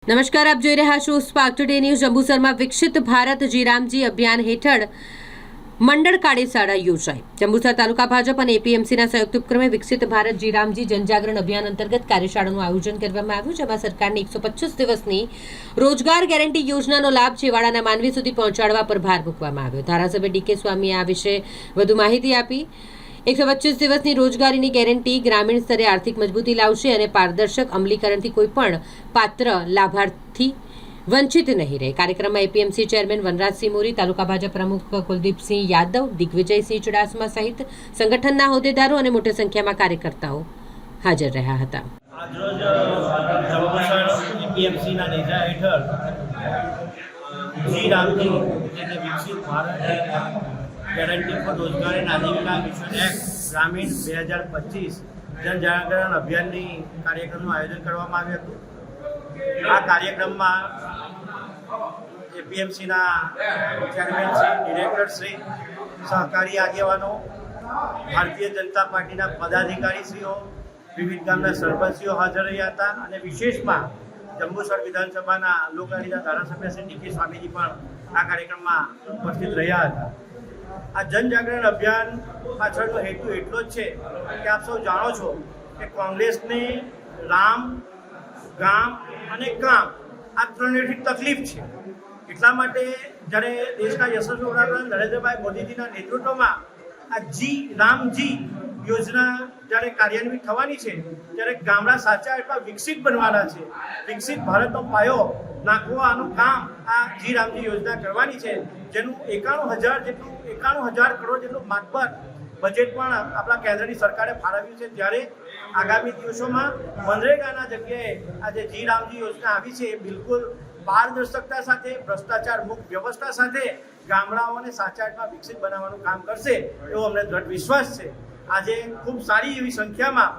નમસ્કાર, આપ જોઈ રહ્યા છો સ્પાર્ક ટુડે ન્યૂઝ। જંબુસરમાં વિકસિત ભારત જીરામજી અભિયાન હેઠળ મંડળ કાર્યશાળા યોજાઈ। જંબુસર તાલુકા ભાજપ અને એપીએમસીના સંયુક્ત ઉપક્રમે વિકસિત ભારત જીરામજી જનજાગરણ અભિયાન અંતર્ગત કાર્યશાળાનું આયોજન કરવામાં આવ્યું, જેમાં સરકારની 125 દિવસની રોજગાર ગેરંટી યોજનાનો લાભ છેવાડાના માનવી સુધી પહોંચાડવા પર ભાર મૂકવામાં આવ્યો। ધારાસભ્ય ડીકે સ્વામીએ આ વિશે વધુ માહિતી આપી। 125 દિવસની રોજગારીની ગેરંટી ગ્રામીણ સ્તરે આર્થિક મજબૂતી લાવશે અને પારદર્શક અમલીકરણથી કોઈપણ પાત્ર લાભાર્થી વંચિત નહીં રહે। કાર્યક્રમમાં એપીએમસી ચેરમેન વનરાજસિંહ મોરી, તાલુકા ભાજપ પ્રમુખ કુલદીપસિંહ યાદવ, દિગ્વિજયસિંહ ચુડાસમા સહિત સંગઠનના હોદ્દેદારો અને મોટી સંખ્યામાં કાર્યકર્તાઓ હાજર રહ્યા હતા। આજરોજ જંબુસર એપીએમસીના નેજા હેઠળ જીરામજી એટલે વિકસિત ભારત ગેરંટી ફોર રોજગાર એન્ડ આજીવિકા મિશન એક્ટ ગ્રામીણ 2025 જનજાગરણ અભિયાનની કાર્યક્રમનું આયોજન કરવામાં આવ્યું હતું। આ કાર્યક્રમમાં એપીએમસીના ચેરમેનશ્રી, ડિરેક્ટરશ્રી, સહકારી આગેવાનો, ભારતીય જનતા પાર્ટીના પદાધિકારીશ્રીઓ, વિવિધ ગામના સરપંચીઓ હાજર રહ્યા હતા અને વિશેષમાં જંબુસર વિધાનસભાના લોકલાડીના ધારાસભ્ય શ્રી ડીકે સ્વામીજી પણ આ કાર્યક્રમમાં ઉપસ્થિત રહ્યા હતા। આ જનજાગરણ અભિયાન પાછળનો હેતુ એટલો જ છે કે આપ સૌ જાણો છો કે કોંગ્રેસને રામ, ગામ અને કામ આ ત્રણેયથી તકલીફ છે। એટલા માટે જ્યારે દેશના યશસ્વી વડાપ્રધાન નરેન્દ્રભાઈ મોદીજીના નેતૃત્વમાં આ રામજી યોજના જ્યારે કાર્યાન્વિત થવાની છે, ત્યારે ગામડા સાચા એટલા વિકસિત બનવાના છે। વિકસિત ભારતનો પાયો નાખવાનું કામ આ રામજી યોજના કરવાની છે, જેનું 91,000 કરોડ જેટલું માતબર બજેટ પણ આપણા કેન્દ્રની સરકારે ફાળવ્યું છે। ત્યારે આગામી દિવસોમાં મનરેગાના જગ્યાએ આ જે રામજી યોજના આવી છે એ બિલકુલ પારદર્શકતા સાથે, ભ્રષ્ટાચાર મુક્ત વ્યવસ્થા સાથે ગામડાઓને સાચા અર્થમાં વિકસિત બનાવવાનું કામ કરશે એવો અમને દ્રઢ વિશ્વાસ છે। આજે ખૂબ સારી એવી સંખ્યામાં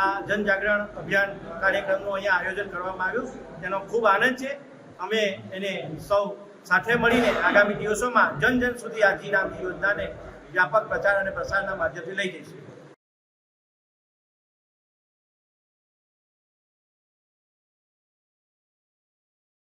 આ જનજાગરણ અભિયાન કાર્યક્રમનું અહીંયા આયોજન કરવામાં આવ્યું, તેનો ખૂબ આનંદ છે। અમે એને સૌ સાથે મળીને આગામી દિવસોમાં જન સુધી આ રામજી યોજનાને વ્યાપક પ્રચાર અને પ્રસારના માધ્યમથી લઈ જઈશું।